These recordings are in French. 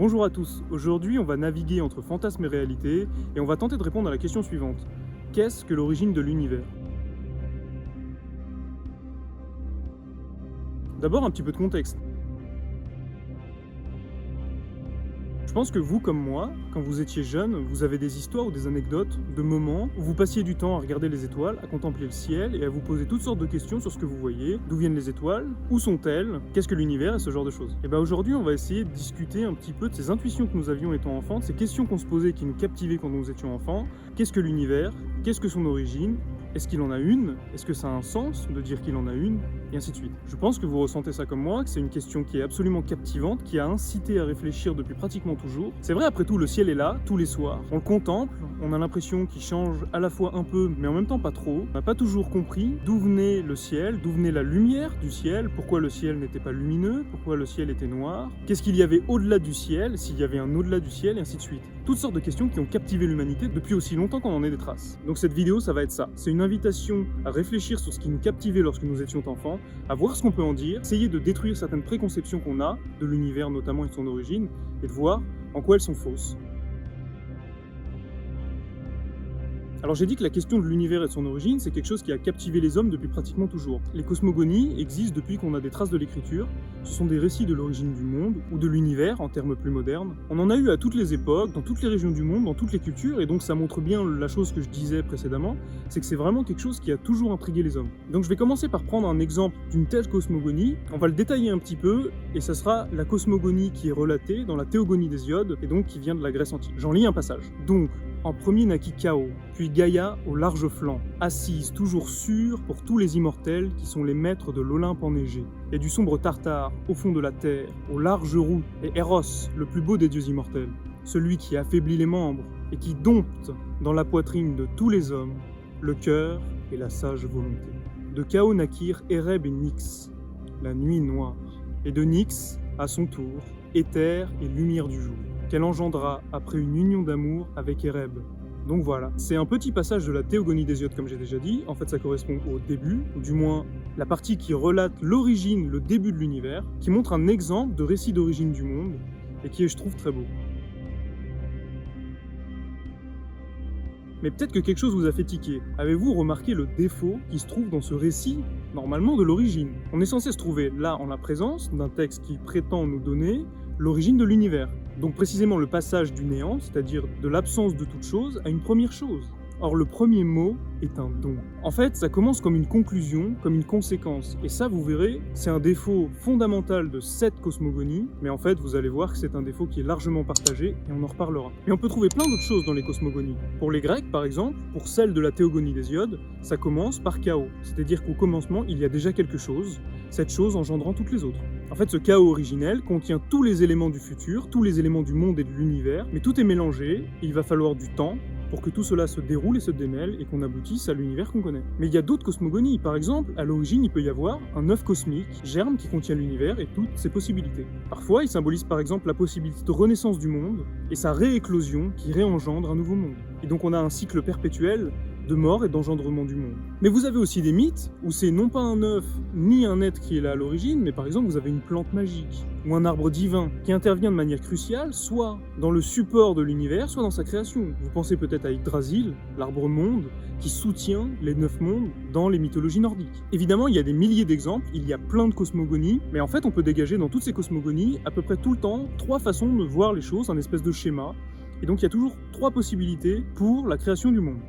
Bonjour à tous, aujourd'hui on va naviguer entre fantasme et réalité et on va tenter de répondre à la question suivante. Qu'est-ce que l'origine de l'univers? D'abord un petit peu de contexte. Je pense que vous comme moi, quand vous étiez jeune, vous avez des histoires ou des anecdotes, de moments où vous passiez du temps à regarder les étoiles, à contempler le ciel et à vous poser toutes sortes de questions sur ce que vous voyez, d'où viennent les étoiles, où sont-elles, qu'est-ce que l'univers et ce genre de choses. Et bien aujourd'hui on va essayer de discuter un petit peu de ces intuitions que nous avions étant enfants, de ces questions qu'on se posait et qui nous captivaient quand nous étions enfants. Qu'est-ce que l'univers? Qu'est-ce que son origine? Est-ce qu'il en a une? Est-ce que ça a un sens de dire qu'il en a une? Et ainsi de suite. Je pense que vous ressentez ça comme moi, que c'est une question qui est absolument captivante, qui a incité à réfléchir depuis pratiquement toujours. C'est vrai, après tout, le ciel est là, tous les soirs. On le contemple, on a l'impression qu'il change à la fois un peu, mais en même temps pas trop. On n'a pas toujours compris d'où venait le ciel, d'où venait la lumière du ciel, pourquoi le ciel n'était pas lumineux, pourquoi le ciel était noir, qu'est-ce qu'il y avait au-delà du ciel, s'il y avait un au-delà du ciel, et ainsi de suite. Toutes sortes de questions qui ont captivé l'humanité depuis aussi longtemps qu'on en ait des traces. Donc cette vidéo, ça va être ça. C'est une invitation à réfléchir sur ce qui nous captivait lorsque nous étions enfants, à voir ce qu'on peut en dire, essayer de détruire certaines préconceptions qu'on a de l'univers notamment et de son origine, et de voir en quoi elles sont fausses. Alors j'ai dit que la question de l'univers et de son origine, c'est quelque chose qui a captivé les hommes depuis pratiquement toujours. Les cosmogonies existent depuis qu'on a des traces de l'écriture. Ce sont des récits de l'origine du monde, ou de l'univers en termes plus modernes. On en a eu à toutes les époques, dans toutes les régions du monde, dans toutes les cultures, et donc ça montre bien la chose que je disais précédemment, c'est que c'est vraiment quelque chose qui a toujours intrigué les hommes. Donc je vais commencer par prendre un exemple d'une telle cosmogonie, on va le détailler un petit peu, et ça sera la cosmogonie qui est relatée dans la Théogonie d'Hésiode, et donc qui vient de la Grèce antique. J'en lis un passage. Donc, en premier naquit Chaos, puis Gaïa au large flanc, assise toujours sûre pour tous les immortels qui sont les maîtres de l'Olympe enneigé, et du sombre Tartare au fond de la terre, aux larges roues, et Eros, le plus beau des dieux immortels, celui qui affaiblit les membres et qui dompte dans la poitrine de tous les hommes le cœur et la sage volonté. De Chaos naquirent Éreb et Nyx, la nuit noire, et de Nyx, à son tour, éther et lumière du jour, qu'elle engendra après une union d'amour avec Éreb. Donc voilà, c'est un petit passage de la Théogonie d'Hésiode comme j'ai déjà dit, en fait ça correspond au début, ou du moins la partie qui relate l'origine, le début de l'univers, qui montre un exemple de récit d'origine du monde, et qui est je trouve très beau. Mais peut-être que quelque chose vous a fait tiquer. Avez-vous remarqué le défaut qui se trouve dans ce récit, normalement de l'origine? On est censé se trouver là en la présence d'un texte qui prétend nous donner l'origine de l'univers. Donc précisément le passage du néant, c'est-à-dire de l'absence de toute chose, à une première chose. Or le premier mot est un don. En fait, ça commence comme une conclusion, comme une conséquence. Et ça, vous verrez, c'est un défaut fondamental de cette cosmogonie, mais en fait, vous allez voir que c'est un défaut qui est largement partagé, et on en reparlera. Mais on peut trouver plein d'autres choses dans les cosmogonies. Pour les Grecs, par exemple, pour celle de la Théogonie d'Hésiode, ça commence par chaos. C'est-à-dire qu'au commencement, il y a déjà quelque chose, cette chose engendrant toutes les autres. En fait, ce chaos originel contient tous les éléments du futur, tous les éléments du monde et de l'univers, mais tout est mélangé, et il va falloir du temps, pour que tout cela se déroule et se démêle et qu'on aboutisse à l'univers qu'on connaît. Mais il y a d'autres cosmogonies, par exemple, à l'origine il peut y avoir un œuf cosmique, germe qui contient l'univers et toutes ses possibilités. Parfois il symbolise par exemple la possibilité de renaissance du monde et sa rééclosion qui réengendre un nouveau monde. Et donc on a un cycle perpétuel de mort et d'engendrement du monde. Mais vous avez aussi des mythes où c'est non pas un œuf ni un être qui est là à l'origine, mais par exemple vous avez une plante magique ou un arbre divin qui intervient de manière cruciale, soit dans le support de l'univers, soit dans sa création. Vous pensez peut-être à Yggdrasil, l'arbre monde, qui soutient les 9 mondes dans les mythologies nordiques. Évidemment, il y a des milliers d'exemples, il y a plein de cosmogonies, mais en fait on peut dégager dans toutes ces cosmogonies à peu près tout le temps 3 façons de voir les choses, un espèce de schéma, et donc il y a toujours 3 possibilités pour la création du monde.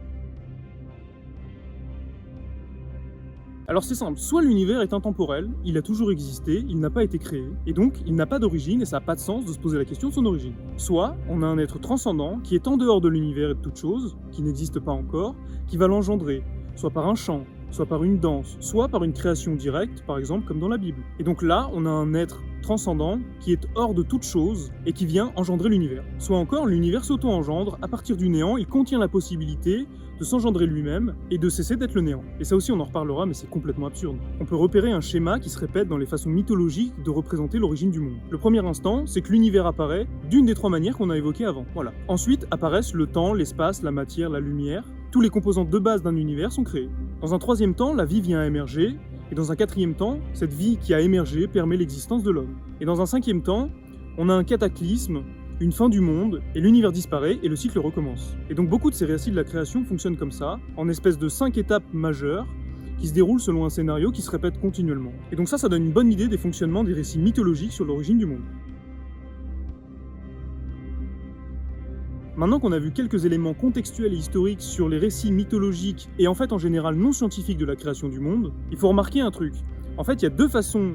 Alors c'est simple, soit l'univers est intemporel, il a toujours existé, il n'a pas été créé, et donc il n'a pas d'origine et ça n'a pas de sens de se poser la question de son origine. Soit on a un être transcendant qui est en dehors de l'univers et de toute chose, qui n'existe pas encore, qui va l'engendrer, soit par un chant, soit par une danse, soit par une création directe, par exemple comme dans la Bible. Et donc là, on a un être transcendant qui est hors de toute chose et qui vient engendrer l'univers. Soit encore, l'univers s'auto-engendre, à partir du néant, il contient la possibilité de s'engendrer lui-même et de cesser d'être le néant. Et ça aussi on en reparlera, mais c'est complètement absurde. On peut repérer un schéma qui se répète dans les façons mythologiques de représenter l'origine du monde. Le premier instant, c'est que l'univers apparaît d'une des 3 manières qu'on a évoquées avant. Voilà. Ensuite apparaissent le temps, l'espace, la matière, la lumière. Tous les composantes de base d'un univers sont créées. Dans un 3e temps, la vie vient à émerger, et dans un 4e temps, cette vie qui a émergé permet l'existence de l'homme. Et dans un 5e temps, on a un cataclysme une fin du monde, et l'univers disparaît et le cycle recommence. Et donc beaucoup de ces récits de la création fonctionnent comme ça, en espèce de 5 étapes majeures, qui se déroulent selon un scénario qui se répète continuellement. Et donc ça donne une bonne idée des fonctionnements des récits mythologiques sur l'origine du monde. Maintenant qu'on a vu quelques éléments contextuels et historiques sur les récits mythologiques et en fait en général non scientifiques de la création du monde, il faut remarquer un truc. En fait, il y a deux façons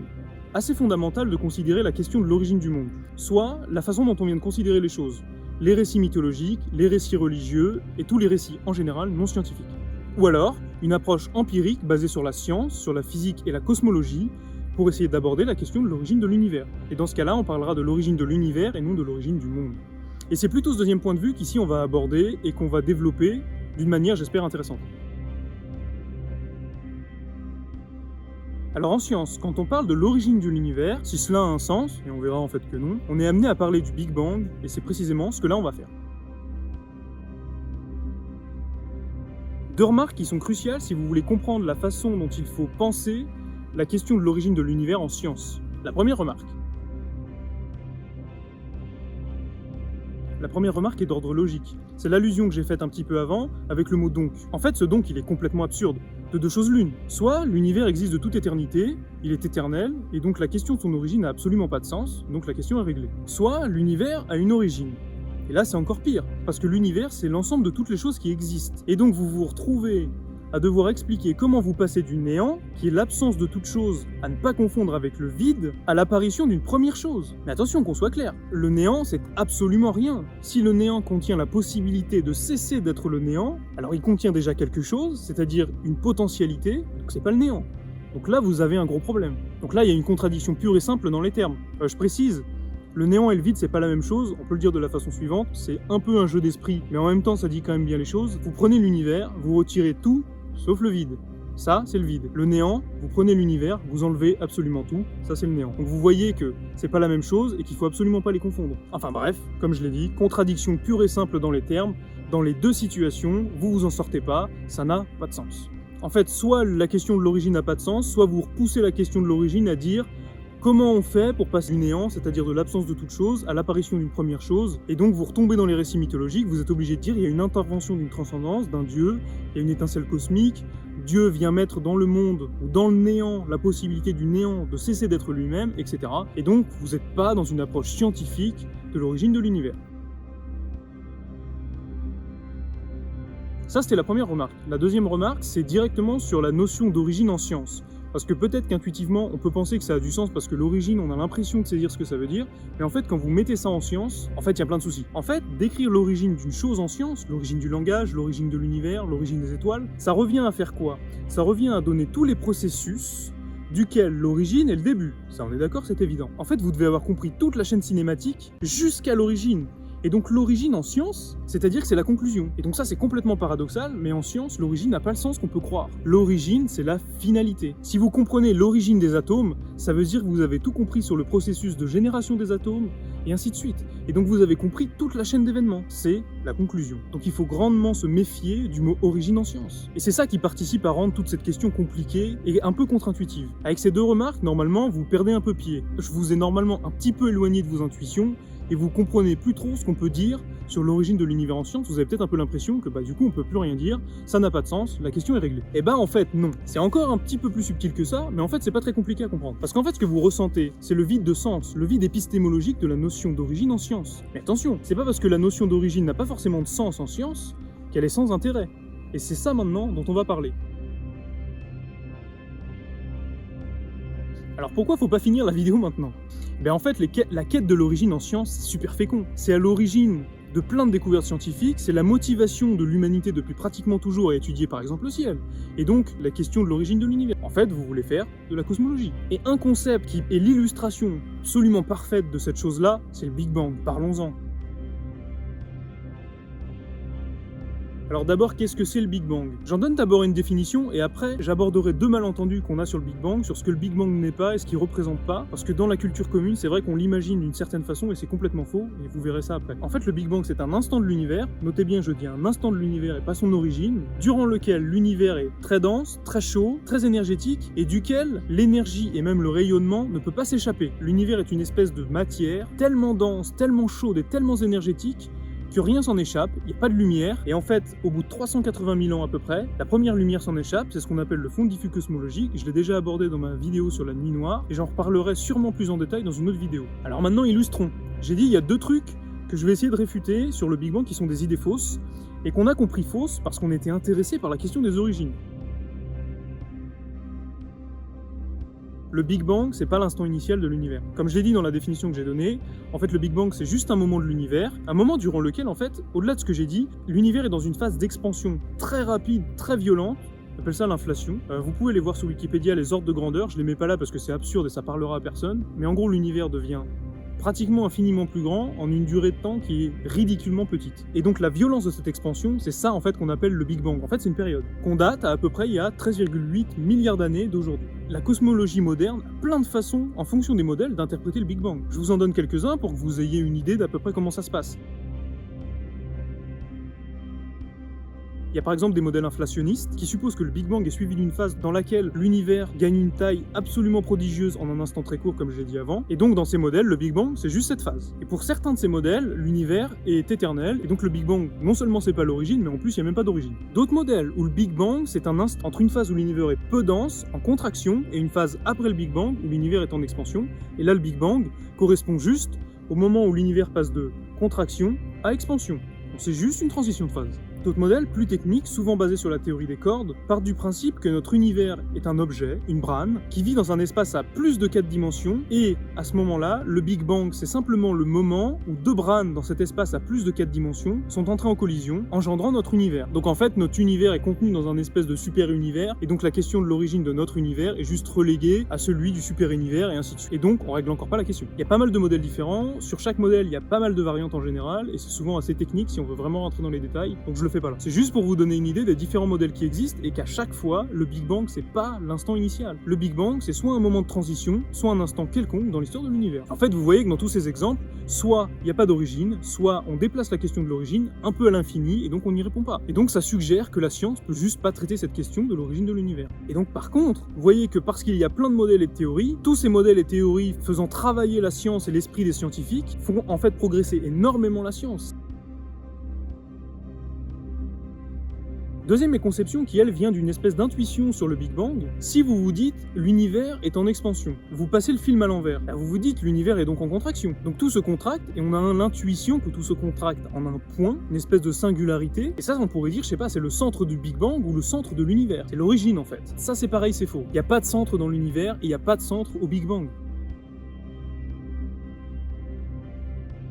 assez fondamentales de considérer la question de l'origine du monde. Soit la façon dont on vient de considérer les choses, les récits mythologiques, les récits religieux et tous les récits en général non scientifiques. Ou alors, une approche empirique basée sur la science, sur la physique et la cosmologie, pour essayer d'aborder la question de l'origine de l'univers. Et dans ce cas-là, on parlera de l'origine de l'univers et non de l'origine du monde. Et c'est plutôt ce deuxième point de vue qu'ici on va aborder et qu'on va développer d'une manière, j'espère, intéressante. Alors en science, quand on parle de l'origine de l'univers, si cela a un sens, et on verra en fait que non, on est amené à parler du Big Bang, et c'est précisément ce que là on va faire. Deux remarques qui sont cruciales si vous voulez comprendre la façon dont il faut penser la question de l'origine de l'univers en science. La première remarque. La première remarque est d'ordre logique. C'est l'allusion que j'ai faite un petit peu avant avec le mot donc. En fait, ce donc, il est complètement absurde. De deux choses l'une. Soit l'univers existe de toute éternité, il est éternel, et donc la question de son origine n'a absolument pas de sens, donc la question est réglée. Soit l'univers a une origine. Et là, c'est encore pire, parce que l'univers, c'est l'ensemble de toutes les choses qui existent. Et donc vous vous retrouvez à devoir expliquer comment vous passez du néant, qui est l'absence de toute chose, à ne pas confondre avec le vide, à l'apparition d'une première chose. Mais attention, qu'on soit clair, le néant, c'est absolument rien. Si le néant contient la possibilité de cesser d'être le néant, alors il contient déjà quelque chose, c'est-à-dire une potentialité, donc c'est pas le néant. Donc là, vous avez un gros problème. Donc là, il y a une contradiction pure et simple dans les termes. Je précise, le néant et le vide, c'est pas la même chose, on peut le dire de la façon suivante, c'est un peu un jeu d'esprit, mais en même temps, ça dit quand même bien les choses. Vous prenez l'univers, vous retirez tout, sauf le vide. Ça, c'est le vide. Le néant, vous prenez l'univers, vous enlevez absolument tout, ça c'est le néant. Donc vous voyez que c'est pas la même chose et qu'il faut absolument pas les confondre. Enfin bref, comme je l'ai dit, contradiction pure et simple dans les termes, dans les deux situations, vous vous en sortez pas, ça n'a pas de sens. En fait, soit la question de l'origine n'a pas de sens, soit vous repoussez la question de l'origine à dire comment on fait pour passer du néant, c'est-à-dire de l'absence de toute chose, à l'apparition d'une première chose, et donc vous retombez dans les récits mythologiques, vous êtes obligé de dire il y a une intervention d'une transcendance, d'un dieu, il y a une étincelle cosmique, Dieu vient mettre dans le monde ou dans le néant la possibilité du néant de cesser d'être lui-même, etc. Et donc vous n'êtes pas dans une approche scientifique de l'origine de l'univers. Ça, c'était la première remarque. La deuxième remarque, c'est directement sur la notion d'origine en science. Parce que peut-être qu'intuitivement, on peut penser que ça a du sens parce que l'origine, on a l'impression de saisir ce que ça veut dire, mais en fait, quand vous mettez ça en science, en fait, il y a plein de soucis. En fait, décrire l'origine d'une chose en science, l'origine du langage, l'origine de l'univers, l'origine des étoiles, ça revient à faire quoi? Ça revient à donner tous les processus duquel l'origine est le début. Ça, on est d'accord, c'est évident. En fait, vous devez avoir compris toute la chaîne cinématique jusqu'à l'origine. Et donc l'origine en science, c'est-à-dire que c'est la conclusion. Et donc ça c'est complètement paradoxal, mais en science, l'origine n'a pas le sens qu'on peut croire. L'origine, c'est la finalité. Si vous comprenez l'origine des atomes, ça veut dire que vous avez tout compris sur le processus de génération des atomes, et ainsi de suite. Et donc vous avez compris toute la chaîne d'événements. C'est la conclusion. Donc il faut grandement se méfier du mot origine en science. Et c'est ça qui participe à rendre toute cette question compliquée et un peu contre-intuitive. Avec ces deux remarques, normalement, vous perdez un peu pied. Je vous ai normalement un petit peu éloigné de vos intuitions, et vous comprenez plus trop ce qu'on peut dire sur l'origine de l'univers en science, vous avez peut-être un peu l'impression que du coup on peut plus rien dire, ça n'a pas de sens, la question est réglée. Et en fait non, c'est encore un petit peu plus subtil que ça, mais en fait c'est pas très compliqué à comprendre. Parce qu'en fait ce que vous ressentez, c'est le vide de sens, le vide épistémologique de la notion d'origine en science. Mais attention, c'est pas parce que la notion d'origine n'a pas forcément de sens en science qu'elle est sans intérêt. Et c'est ça maintenant dont on va parler. Alors pourquoi faut pas finir la vidéo maintenant? En fait, la quête de l'origine en science, c'est super fécond. C'est à l'origine de plein de découvertes scientifiques, c'est la motivation de l'humanité depuis pratiquement toujours à étudier par exemple le ciel. Et donc, la question de l'origine de l'univers. En fait, vous voulez faire de la cosmologie. Et un concept qui est l'illustration absolument parfaite de cette chose-là, c'est le Big Bang. Parlons-en. Alors d'abord, qu'est-ce que c'est le Big Bang? J'en donne d'abord une définition et après, j'aborderai deux malentendus qu'on a sur le Big Bang, sur ce que le Big Bang n'est pas et ce qu'il représente pas, parce que dans la culture commune, c'est vrai qu'on l'imagine d'une certaine façon et c'est complètement faux, et vous verrez ça après. En fait, le Big Bang, c'est un instant de l'univers, notez bien, je dis un instant de l'univers et pas son origine, durant lequel l'univers est très dense, très chaud, très énergétique, et duquel l'énergie et même le rayonnement ne peut pas s'échapper. L'univers est une espèce de matière tellement dense, tellement chaude et tellement énergétique que rien s'en échappe, il n'y a pas de lumière, et en fait, au bout de 380 000 ans à peu près, la première lumière s'en échappe, c'est ce qu'on appelle le fond diffus cosmologique, je l'ai déjà abordé dans ma vidéo sur la nuit noire, et j'en reparlerai sûrement plus en détail dans une autre vidéo. Alors maintenant, illustrons. J'ai dit, il y a deux trucs que je vais essayer de réfuter sur le Big Bang qui sont des idées fausses, et qu'on a compris fausses parce qu'on était intéressé par la question des origines. Le Big Bang, c'est pas l'instant initial de l'univers. Comme je l'ai dit dans la définition que j'ai donnée, en fait le Big Bang c'est juste un moment de l'univers, un moment durant lequel en fait, au-delà de ce que j'ai dit, l'univers est dans une phase d'expansion très rapide, très violente. On appelle ça l'inflation. Vous pouvez les voir sur Wikipédia, les ordres de grandeur, je les mets pas là parce que c'est absurde et ça parlera à personne, mais en gros l'univers devient pratiquement infiniment plus grand en une durée de temps qui est ridiculement petite. Et donc la violence de cette expansion, c'est ça en fait qu'on appelle le Big Bang. En fait c'est une période qu'on date à peu près il y a 13,8 milliards d'années d'aujourd'hui. La cosmologie moderne a plein de façons, en fonction des modèles, d'interpréter le Big Bang. Je vous en donne quelques-uns pour que vous ayez une idée d'à peu près comment ça se passe. Il y a par exemple des modèles inflationnistes qui supposent que le Big Bang est suivi d'une phase dans laquelle l'univers gagne une taille absolument prodigieuse en un instant très court comme je l'ai dit avant, et donc dans ces modèles, le Big Bang c'est juste cette phase. Et pour certains de ces modèles, l'univers est éternel, et donc le Big Bang, non seulement c'est pas l'origine, mais en plus il n'y a même pas d'origine. D'autres modèles où le Big Bang c'est un instant entre une phase où l'univers est peu dense, en contraction, et une phase après le Big Bang où l'univers est en expansion, et là le Big Bang correspond juste au moment où l'univers passe de contraction à expansion. Donc c'est juste une transition de phase. D'autres modèles, plus techniques, souvent basés sur la théorie des cordes, partent du principe que notre univers est un objet, une brane, qui vit dans un espace à plus de 4 dimensions, et à ce moment-là, le Big Bang, c'est simplement le moment où deux branes dans cet espace à plus de 4 dimensions sont entrées en collision, engendrant notre univers. Donc en fait, notre univers est contenu dans un espèce de super-univers, et donc la question de l'origine de notre univers est juste reléguée à celui du super-univers, et ainsi de suite. Et donc, on règle encore pas la question. Il y a pas mal de modèles différents, sur chaque modèle, il y a pas mal de variantes en général, et c'est souvent assez technique si on veut vraiment rentrer dans les détails, donc je le fais pas là. C'est juste pour vous donner une idée des différents modèles qui existent et qu'à chaque fois, le Big Bang c'est pas l'instant initial. Le Big Bang c'est soit un moment de transition, soit un instant quelconque dans l'histoire de l'univers. En fait, vous voyez que dans tous ces exemples, soit il n'y a pas d'origine, soit on déplace la question de l'origine un peu à l'infini et donc on n'y répond pas. Et donc ça suggère que la science peut juste pas traiter cette question de l'origine de l'univers. Et donc par contre, vous voyez que parce qu'il y a plein de modèles et de théories, tous ces modèles et théories faisant travailler la science et l'esprit des scientifiques font en fait progresser énormément la science. Deuxième méconception qui, elle, vient d'une espèce d'intuition sur le Big Bang, si vous vous dites « l'univers est en expansion », vous passez le film à l'envers, vous vous dites « l'univers est donc en contraction ». Donc tout se contracte et on a l'intuition que tout se contracte en un point, une espèce de singularité, et ça on pourrait dire, je sais pas, c'est le centre du Big Bang ou le centre de l'univers, c'est l'origine en fait. Ça c'est pareil, c'est faux. Il n'y a pas de centre dans l'univers et il n'y a pas de centre au Big Bang.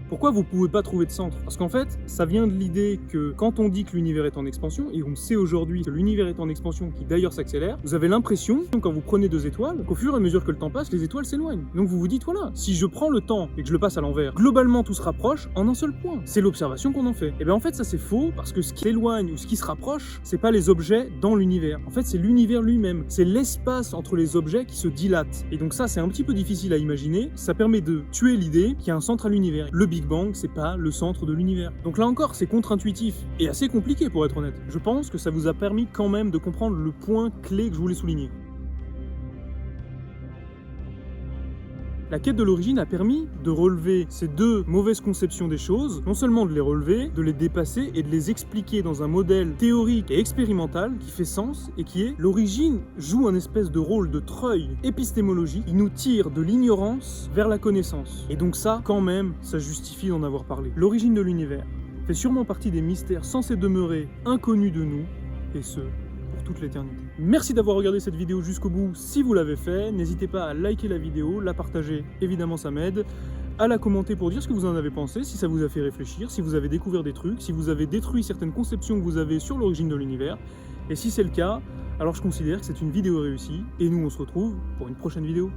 Pourquoi vous pouvez pas trouver de centre? Parce qu'en fait, ça vient de l'idée que quand on dit que l'univers est en expansion, et on sait aujourd'hui que l'univers est en expansion, qui d'ailleurs s'accélère, vous avez l'impression, quand vous prenez deux étoiles, qu'au fur et à mesure que le temps passe, les étoiles s'éloignent. Donc vous vous dites, voilà, si je prends le temps et que je le passe à l'envers, globalement tout se rapproche en un seul point. C'est l'observation qu'on en fait. Et bien en fait ça c'est faux, parce que ce qui s'éloigne ou ce qui se rapproche, c'est pas les objets dans l'univers. En fait c'est l'univers lui-même. C'est l'espace entre les objets qui se dilate. Et donc ça c'est un petit peu difficile à imaginer, ça permet de tuer l'idée qu'il y a un centre à l'univers. Le Big Bang, c'est pas le centre de l'univers. Donc là encore, c'est contre-intuitif et assez compliqué pour être honnête. Je pense que ça vous a permis quand même de comprendre le point clé que je voulais souligner. La quête de l'origine a permis de relever ces deux mauvaises conceptions des choses, non seulement de les relever, de les dépasser et de les expliquer dans un modèle théorique et expérimental qui fait sens et qui est l'origine joue un espèce de rôle de treuil épistémologique, il nous tire de l'ignorance vers la connaissance. Et donc ça, quand même, ça justifie d'en avoir parlé. L'origine de l'univers fait sûrement partie des mystères censés demeurer inconnus de nous, et ce, pour toute l'éternité. Merci d'avoir regardé cette vidéo jusqu'au bout si vous l'avez fait. N'hésitez pas à liker la vidéo, la partager, évidemment ça m'aide. À la commenter pour dire ce que vous en avez pensé, si ça vous a fait réfléchir, si vous avez découvert des trucs, si vous avez détruit certaines conceptions que vous avez sur l'origine de l'univers. Et si c'est le cas, alors je considère que c'est une vidéo réussie. Et nous on se retrouve pour une prochaine vidéo.